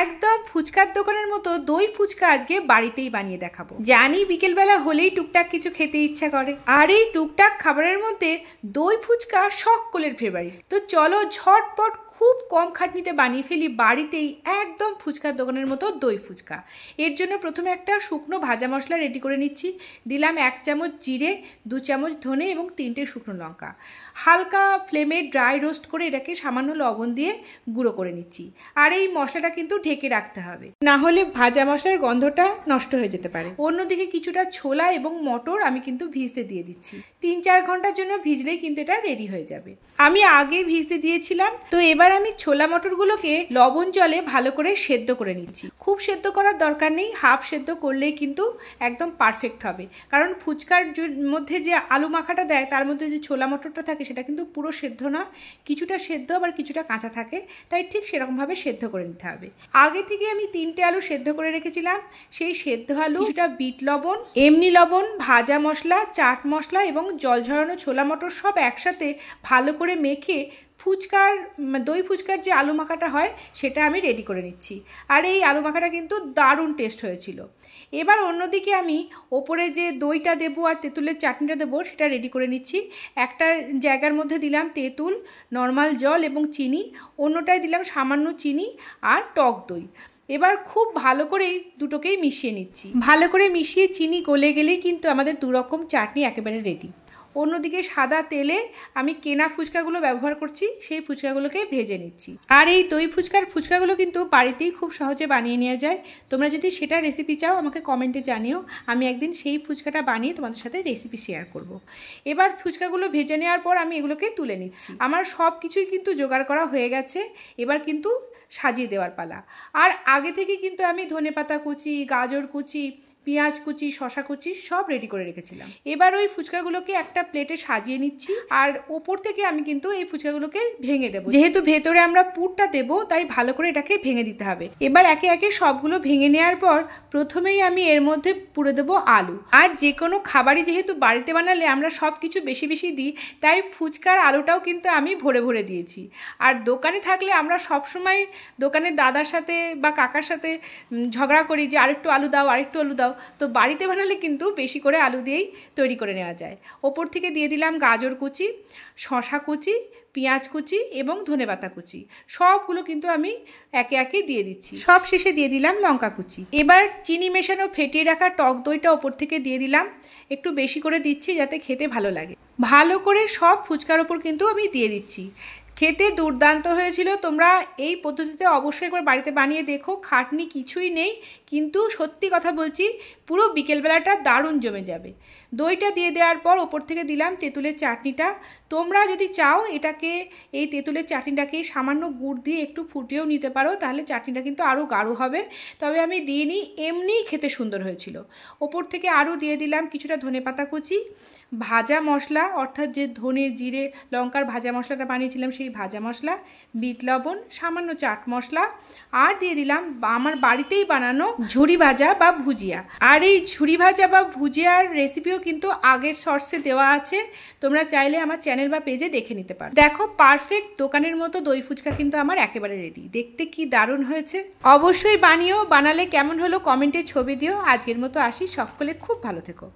একদম ফুচকার দোকানের মতো দই ফুচকা আজকে বাড়িতেই বানিয়ে দেখাবো। জানি বিকেলবেলা হলেই টুকটাক কিছু খেতে ইচ্ছা করে, আর এই টুকটাক খাবারের মধ্যে দই ফুচকা সকলের ফেভারিট। তো চলো ঝটপট খুব কম খাটনিতে বানিয়ে ফেলি বাড়িতেই একদম ফুচকার দোকানের মতো দই ফুচকা। এর জন্য প্রথমে একটা শুকনো ভাজা মশলা রেডি করে নিচ্ছি। দিলাম 1 চামচ জিরে, 2 চামচ ধনে এবং 3টে শুকনো লঙ্কা। হালকা ফ্লেমে ড্রাই রোস্ট করে এটাকে সামান্য লবণ দিয়ে গুঁড়ো করে নিচ্ছি। আর এই মশলাটা কিন্তু ঢেকে রাখতে হবে, না হলে ভাজা মশলার গন্ধটা নষ্ট হয়ে যেতে পারে। অন্যদিকে কিছুটা ছোলা এবং মটর আমি কিন্তু ভিজতে দিয়ে দিচ্ছি। 3-4 ঘন্টার জন্য ভিজলেই কিন্তু এটা রেডি হয়ে যাবে। আমি আগে ভিজতে দিয়েছিলাম, তো এবার আমি ছোলা মটরগুলোকে লবণ জলে ভালো করে সেদ্ধ করে নিচ্ছি। খুব সেদ্ধ করার দরকার নেই, হাফ সেদ্ধ করলেই কিন্তু একদম পারফেক্ট হবে। কারণ ফুচকার মধ্যে যে আলু মাখাটা দেয় তার মধ্যে যে ছোলা মটরটা থাকে সেটা কিন্তু পুরো সেদ্ধ না, কিছুটা সেদ্ধ আবার কিছুটা কাঁচা থাকে, তাই ঠিক সেরকমভাবে সেদ্ধ করে নিতে হবে। আগে থেকে আমি 3টে আলু সেদ্ধ করে রেখেছিলাম। সেই সেদ্ধ আলু, কিছুটা বিট লবণ, এমনি লবণ, ভাজা মশলা, চাট মশলা এবং জল ঝরানো ছোলা মটর সব একসাথে ভালো করে মেখে দই ফুচকার যে আলু মাখাটা হয় সেটা আমি রেডি করে নিচ্ছি। আর এই আলু মাখাটা কিন্তু দারুণ টেস্ট হয়েছিল। এবার অন্যদিকে আমি ওপরে যে দইটা দেবো আর তেঁতুলের চাটনিটা দেবো সেটা রেডি করে নিচ্ছি। একটা জায়গার মধ্যে দিলাম তেঁতুল, নর্মাল জল এবং চিনি, অন্যটায় দিলাম সামান্য চিনি আর টক দই। এবার খুব ভালো করে দুটোকেই মিশিয়ে নিচ্ছি। ভালো করে মিশিয়ে চিনি গলে গেলেই কিন্তু আমাদের 2 রকম চাটনি একেবারে রেডি। অন্যদিকে সাদা তেলে আমি কেনা ফুচকাগুলো ব্যবহার করছি, সেই ফুচকাগুলোকে ভেজে নিচ্ছি। আর এই দই ফুচকাগুলো কিন্তু বাড়িতেই খুব সহজে বানিয়ে নেওয়া যায়। তোমরা যদি সেটা রেসিপি চাও আমাকে কমেন্টে জানিও, আমি একদিন সেই ফুচকাটা বানিয়ে তোমাদের সাথে রেসিপি শেয়ার করব। এবার ফুচকাগুলো ভেজে নেওয়ার পর আমি এগুলোকে তুলে নিচ্ছি। আমার সব কিছুই কিন্তু জোগাড় করা হয়ে গেছে, এবার কিন্তু সাজিয়ে দেওয়ার পালা। আর আগে থেকে কিন্তু আমি ধনেপাতা কুচি, গাজর কুচি, পেঁয়াজ কুচি, শশা কুচি সব রেডি করে রেখেছিলাম। এবার ওই ফুচকাগুলোকে একটা প্লেটে সাজিয়ে নিচ্ছি। আর ওপর থেকে আমি কিন্তু এই ফুচকাগুলোকে ভেঙে দেবো। যেহেতু ভেতরে আমরা পুরটা দেবো তাই ভালো করে এটাকে ভেঙে দিতে হবে। এবার একে একে সবগুলো ভেঙে নেওয়ার পর প্রথমেই আমি এর মধ্যে পুরে দেবো আলু। আর যে কোনো খাবারই যেহেতু বাড়িতে বানালে আমরা সব কিছু বেশি বেশি দিই, তাই ফুচকার আলুটাও কিন্তু আমি ভরে ভরে দিয়েছি। আর দোকানে থাকলে আমরা সবসময় দোকানের দাদার সাথে বা কাকার সাথে ঝগড়া করি যে আরেকটু আলু দাও, আরেকটু আলু দাও। তো বাড়িতে বানালে কিন্তু বেশি করে আলু দিয়েই তৈরি করে নেওয়া যায়। ওপর থেকে দিয়ে দিলাম গাজর কুচি, শশা কুচি, পেঁয়াজ কুচি এবং ধনেপাতা কুচি। সবগুলো কিন্তু আমি একে একে দিয়ে দিচ্ছি। সব শেষে দিয়ে দিলাম লঙ্কা কুচি। এবার চিনি মেশানো ফেটিয়ে রাখা টক দইটা ওপর থেকে দিয়ে দিলাম। একটু বেশি করে দিচ্ছি যাতে খেতে ভালো লাগে। ভালো করে সব ফুচকার ওপর কিন্তু আমি দিয়ে দিচ্ছি। খেতে দুর্দান্ত হয়েছিল। তোমরা এই পদ্ধতিতে অবশ্যই একবার বাড়িতে বানিয়ে দেখো, খাটনি কিছুই নেই, কিন্তু সত্যি কথা বলছি পুরো বিকেলবেলাটা দারুণ জমে যাবে। দইটা দিয়ে দেওয়ার পর ওপর থেকে দিলাম তেঁতুলের চাটনিটা। তোমরা যদি চাও এটাকে, এই তেঁতুলের চাটনিটাকে সামান্য গুড় দিয়ে একটু ফুটিয়েও নিতে পারো, তাহলে চাটনিটা কিন্তু আরও গাঢ় হবে। তবে আমি দিইনি, এমনিই খেতে সুন্দর হয়েছিল। ওপর থেকে আরও দিয়ে দিলাম কিছুটা ধনেপাতা কুচি, ভাজা মশলা অর্থাৎ যে ধনে জিরে লঙ্কার ভাজা মশলাটা বানিয়েছিলাম সেই ভাজা মশলা, বিট লবণ, সামান্য চাট মশলা, আর দিয়ে দিলাম আমার বাড়িতেই বানানো ঝুরি ভাজা বা ভুজিয়া। আর এই ঝুরি ভাজা বা ভুজিয়ার রেসিপিও কিন্তু আগের শর্টসে দেওয়া আছে, তোমরা চাইলে আমার চ্যানেল বা পেজে দেখে নিতে পারো। দেখো পারফেক্ট দোকানের মতো দই ফুচকা কিন্তু আমার একেবারে রেডি। দেখতে কি দারুণ হয়েছে। অবশ্যই বানিও, বানালে কেমন হলো কমেন্টে ছবি দিও। আজকের মতো আসি, সকলে খুব ভালো থেকো।